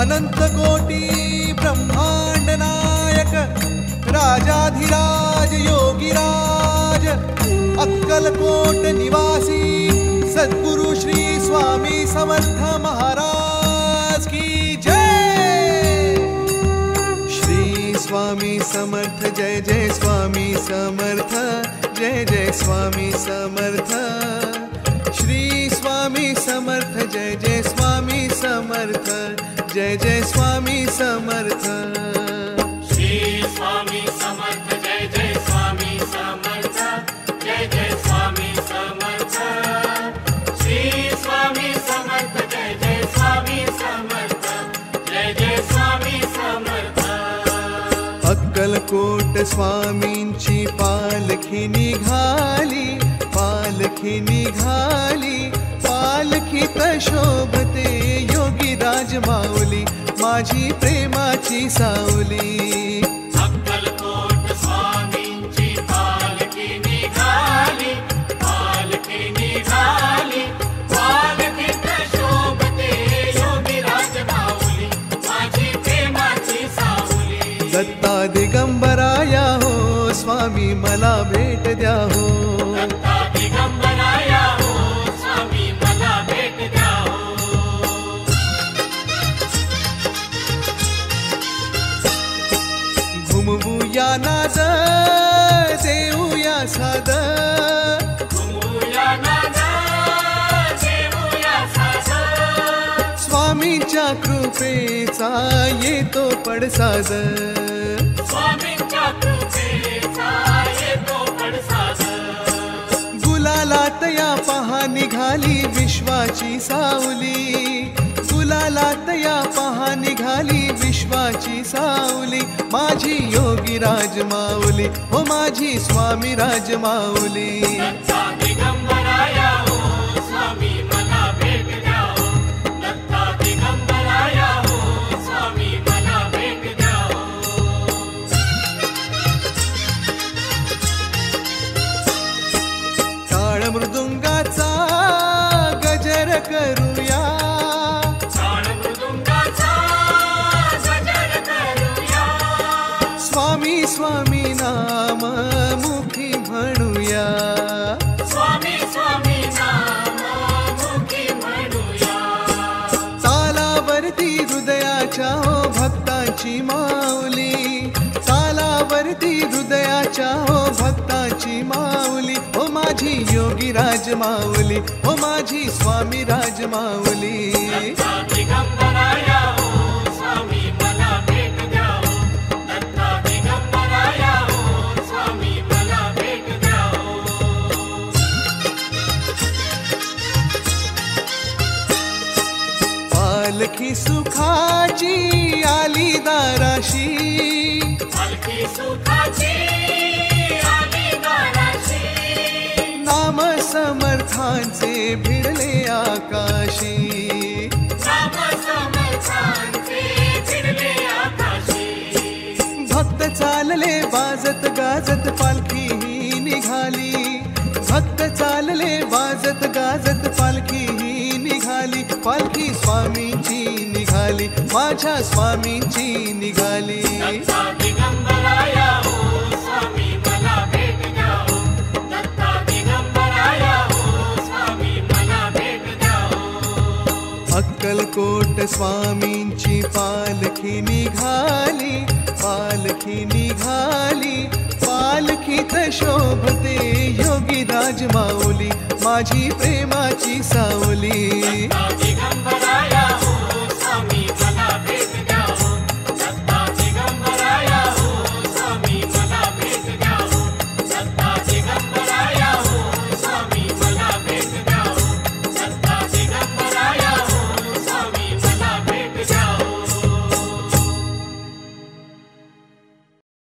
अनंत कोटी ब्रह्मांड नायक राजाधिराज योगीराज अक्कलकोट निवासी सद्गुरु श्री स्वामी समर्थ महाराज की जय। श्री स्वामी समर्थ जय जय स्वामी समर्थ जय जय स्वामी समर्थ। श्री स्वामी समर्थ जय जय स्वामी समर्थ जय जय स्वामी समर्थ। श्री स्वामी समर्थ जय जय स्वामी समर्थ जय जय स्वामी समर्थ। श्री स्वामी समर्थ जय जय स्वामी समर्थ जय जय स्वामी समर्थ। अक्कलकोट स्वामींची पालखी निघाली पालखी निघाली पालखीत शोभते योगीराज माऊली माझी प्रेमाची सावली। अक्कलकोट स्वामींची पालखी निघाली पालखी निघाली पालखीत शोभते योगीराज माऊली माझी प्रेमाची सावली। दत्ता दिगंबराया हो स्वामी मला भेट द्या हो। दत्ता दिगंबराया हो स्वामी मला भेट द्या हो। घुमवूया नाद देऊया साद घुमूया नाद देऊया साद। स्वामींच्या कृपेचा येतो पडसाद स्वामींच्या कृपेचा येतो पडसाद। गुलालात या पहा निघाली विश्वाची सावली गुलालात या पहा निघाली विश्वाची सावली माझी योगीराज माऊली हो माझी स्वामी राज माऊली। दत्ता दिगंबराया हो स्वामी मला भेट द्या हो। दत्ता दिगंबराया हो स्वामी मला भेट द्या हो। टाळ मृदुंगाचा गजर करूया ताळ मृदुंगाचा गजर करूया। स्वामी स्वामी नाम मुखी म्हणूया स्वामी स्वामी नाम मुखी म्हणूया। तालावरती हृदयाच्या हो भक्ताची माऊली तालावरती हृदयाच्या हो भक्ताची माऊली हो माझी योगीराज माऊली हो माझी स्वामी राज माऊली। दत्ता दिगंबराया हो स्वामी मला भेट द्या हो। दत्ता दिगंबराया हो स्वामी मला भेट द्या हो। पालखी सुखाची आली दाराशी पालखी सुखाची आली दाराशी। नाम समर्थांचे भिडले आकाशी नाम समर्थांचे फिरले आकाशी। भक्त चालले वाजत गाजत पालखी ही निघाली भक्त चालले वाजत गाजत पालखी ही निघाली पालखी स्वामींची निघाली माझ्या स्वामींची निघाली। दत्ता दिगंबराया हो स्वामी मला भेट द्या हो। दत्ता दिगंबराया हो स्वामी मला भेट द्या हो। अक्कलकोट स्वामींची पालखी निघाली पालखी निघाली पालखीत शोभते योगीराज माऊली माझी प्रेमाची सावली। दत्ता दिगंबराया हो